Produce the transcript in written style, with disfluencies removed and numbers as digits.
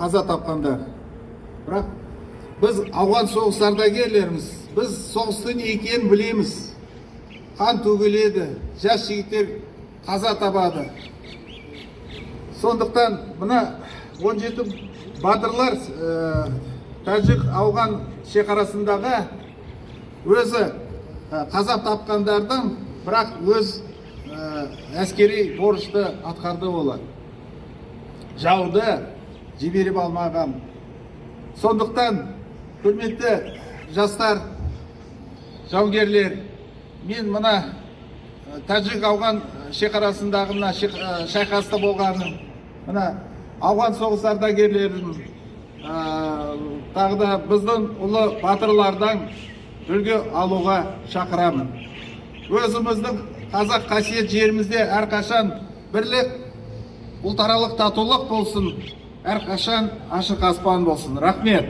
қаза тапқандар. Бірақ біз ауған соғыс ардагерлеріміз, біз соғыстың не екенін білеміз. Қан төгіледі, жас жігіттер қаза табады. Сондықтан мына 17 батырлар тәжік ауған шекарасындағы өзі қаза тапқандардың, бірақ өз әскери борышты атқарды олар. Жауды жіберіп алмаған. Сондықтан, құрметті жастар, жауынгерлер, мен мына тәжік ауған шекарасындағы мына шайқаста болғаным, мына ауған соғыс ардагерлерін, тағы да біздің ұлы батырлардан үлгі алуға шақырамын. Өзіміздің қазақ қасиет жерімізде әрқашан бірлік, ұлтаралық татулық болсын, әрқашан ашық аспан болсын. Рахмет.